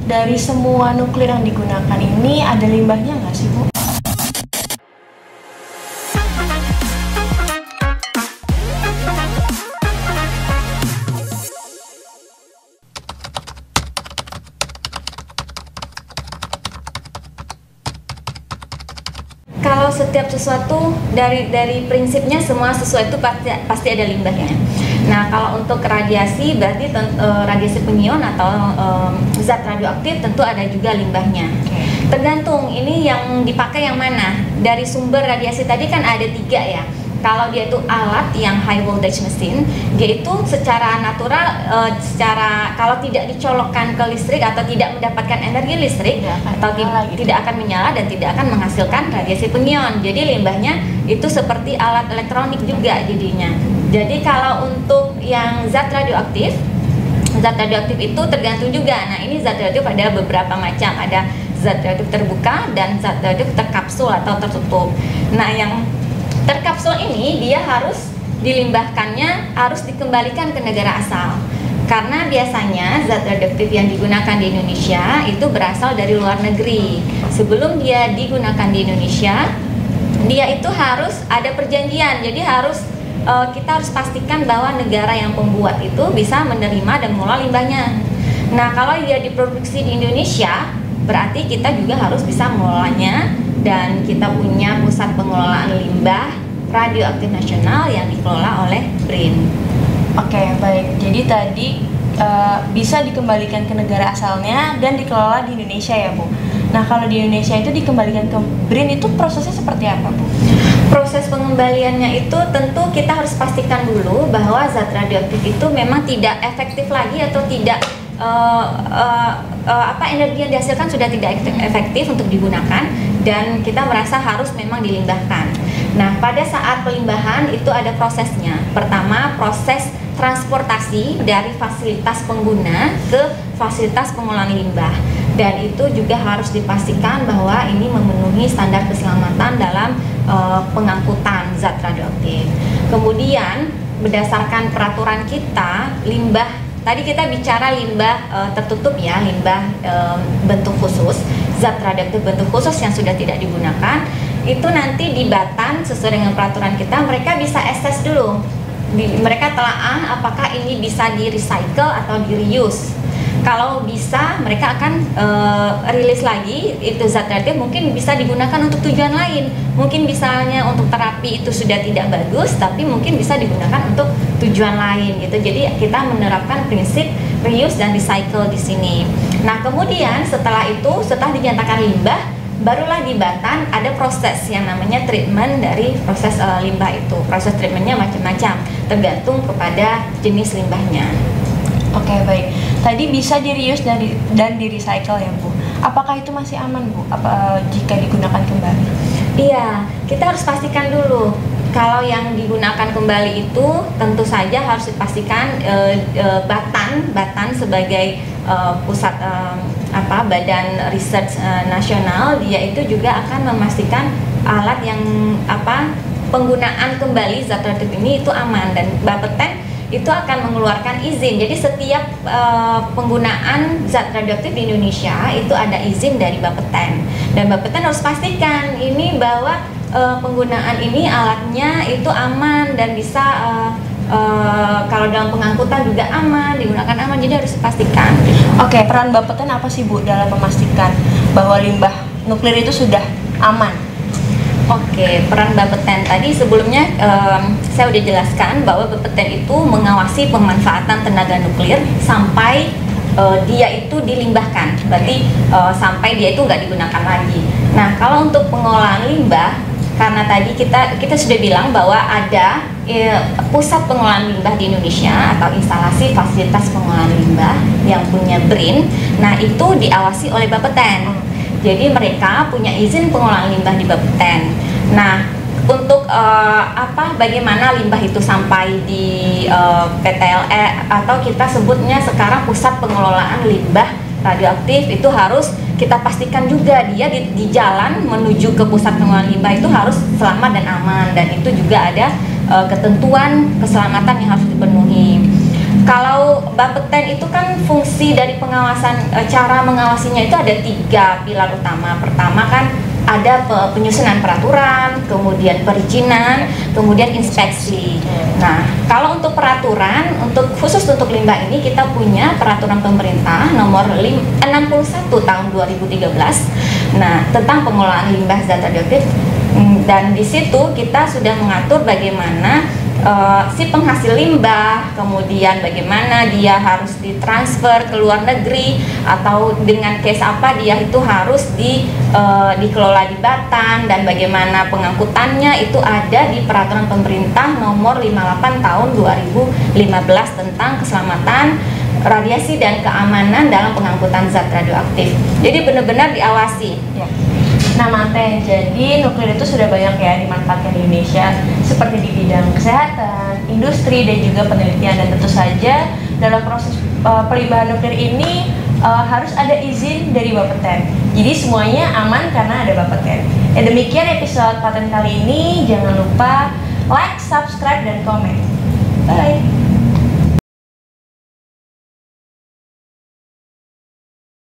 dari semua nuklir yang digunakan ini ada limbahnya nggak sih, Bu? Kalau setiap sesuatu dari prinsipnya semua sesuatu pasti ada limbahnya. Nah, kalau untuk radiasi berarti radiasi pengion atau zat radioaktif tentu ada juga limbahnya. Tergantung ini yang dipakai yang mana. Dari sumber radiasi tadi kan ada 3 ya. Kalau dia itu alat yang high voltage mesin, dia itu secara natural, kalau tidak dicolokkan ke listrik atau tidak mendapatkan energi listrik tidak akan menyala dan tidak akan menghasilkan radiasi pengion. Jadi limbahnya itu seperti alat elektronik juga jadinya. Jadi kalau untuk yang zat radioaktif itu tergantung juga. Nah, ini zat radioaktif ada beberapa macam. Ada zat radioaktif terbuka dan zat radioaktif terkapsul atau tertutup. Nah, yang terkapsul ini dia harus dilimbahkannya, harus dikembalikan ke negara asal. Karena biasanya zat radioaktif yang digunakan di Indonesia itu berasal dari luar negeri. Sebelum dia digunakan di Indonesia, dia itu harus ada perjanjian. Jadi kita harus pastikan bahwa negara yang pembuat itu bisa menerima dan mengelola limbahnya. Nah, kalau dia diproduksi di Indonesia, berarti kita juga harus bisa mengelolanya. Dan kita punya pusat pengelolaan limbah radioaktif nasional yang dikelola oleh BRIN. Oke, baik. Jadi tadi bisa dikembalikan ke negara asalnya dan dikelola di Indonesia ya, Bu. Nah, kalau di Indonesia itu dikembalikan ke BRIN itu prosesnya seperti apa, Bu? Proses pengembaliannya itu tentu kita harus pastikan dulu bahwa zat radioaktif itu memang tidak efektif lagi atau tidak energi yang dihasilkan sudah tidak efektif untuk digunakan dan kita merasa harus memang dilimbahkan. Nah, pada saat pelimbahan itu ada prosesnya. Pertama, proses transportasi dari fasilitas pengguna ke fasilitas pengolahan limbah, dan itu juga harus dipastikan bahwa ini memenuhi standar keselamatan dalam pengangkutan zat radioaktif. Kemudian berdasarkan peraturan kita, limbah tadi kita bicara limbah tertutup ya, limbah bentuk khusus, zat radioaktif bentuk khusus yang sudah tidak digunakan, itu nanti di Batan sesuai dengan peraturan kita, mereka bisa assess dulu. Mereka telaah apakah ini bisa di recycle atau di reuse. Kalau bisa, mereka akan rilis lagi itu zat radioaktif, mungkin bisa digunakan untuk tujuan lain. Mungkin misalnya untuk terapi itu sudah tidak bagus, tapi mungkin bisa digunakan untuk tujuan lain gitu. Jadi kita menerapkan prinsip reuse dan recycle di sini. Nah, kemudian setelah dinyatakan limbah, barulah di Batan ada proses yang namanya treatment dari proses limbah itu. Proses treatmentnya macam-macam, tergantung kepada jenis limbahnya. Oke, baik. Tadi bisa di reuse dan di recycle ya, Bu. Apakah itu masih aman, Bu? Jika digunakan kembali? Iya, kita harus pastikan dulu. Kalau yang digunakan kembali itu tentu saja harus dipastikan Batan sebagai pusat badan research nasional, dia itu juga akan memastikan alat yang penggunaan kembali zat radioaktif ini itu aman, dan Bapeten itu akan mengeluarkan izin. Jadi setiap penggunaan zat radioaktif di Indonesia itu ada izin dari Bapeten, dan Bapeten harus pastikan ini bahwa penggunaan ini alatnya itu aman dan bisa kalau dalam pengangkutan juga aman, digunakan aman, jadi harus dipastikan. Oke, peran Bapeten apa sih, Bu, dalam memastikan bahwa limbah nuklir itu sudah aman? Oke, peran Bapeten tadi sebelumnya saya udah jelaskan bahwa Bapeten itu mengawasi pemanfaatan tenaga nuklir sampai dia itu dilimbahkan, berarti sampai dia itu nggak digunakan lagi. Nah, kalau untuk pengolahan limbah, karena tadi kita sudah bilang bahwa ada pusat pengolahan limbah di Indonesia atau instalasi fasilitas pengolahan limbah yang punya BRIN. Nah, itu diawasi oleh Bapeten. Jadi mereka punya izin pengolahan limbah di Bapeten. Nah, untuk bagaimana limbah itu sampai di PTLE atau kita sebutnya sekarang pusat pengelolaan limbah radioaktif, itu harus kita pastikan juga dia di jalan menuju ke pusat pengelolaan limbah itu harus selamat dan aman, dan itu juga ada ketentuan keselamatan yang harus dipenuhi. Kalau Bapeten itu kan fungsi dari pengawasan, cara mengawasinya itu ada 3 pilar utama. Pertama kan ada penyusunan peraturan, kemudian perizinan, kemudian inspeksi. Nah, kalau untuk peraturan, khusus untuk limbah ini kita punya peraturan pemerintah nomor 61 tahun 2013. Nah, tentang pengelolaan limbah zat radioaktif. Dan di situ kita sudah mengatur bagaimana si penghasil limbah, kemudian bagaimana dia harus ditransfer ke luar negeri, atau dengan case apa dia itu harus dikelola di Batam, dan bagaimana pengangkutannya itu ada di peraturan pemerintah nomor 58 tahun 2015 tentang keselamatan radiasi dan keamanan dalam pengangkutan zat radioaktif. Jadi benar-benar diawasi. Ya. Nah, Mate, jadi nuklir itu sudah banyak ya dimanfaatkan di Indonesia, seperti di bidang kesehatan, industri, dan juga penelitian. Dan tentu saja dalam proses pelimbahan nuklir ini harus ada izin dari Bapeten. Jadi semuanya aman karena ada Bapeten. Demikian episode Paten kali ini. Jangan lupa like, subscribe, dan komen. Bye!